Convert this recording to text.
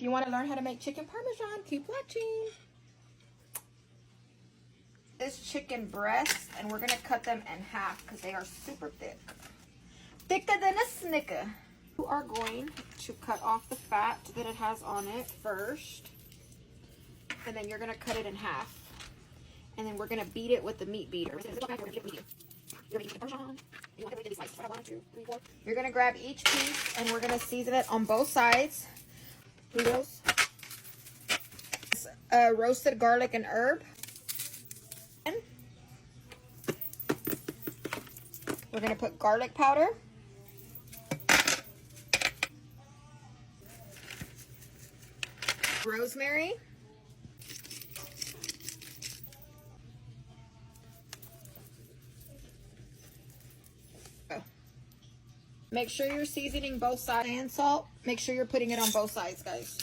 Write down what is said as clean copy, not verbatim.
you want to learn how to make chicken parmesan, keep watching. This chicken breast, and we're going to cut them in half because they are super thick. Thicker than a Snicker. You are going to cut off the fat that it has on it first. And then you're going to cut it in half. And then we're going to beat it with the meat beater. You're going to grab each piece and we're going to season it on both sides. Roasted garlic and herb. We're going to put garlic powder. Rosemary. Make sure you're seasoning both sides and salt. Make sure you're putting it on both sides, guys.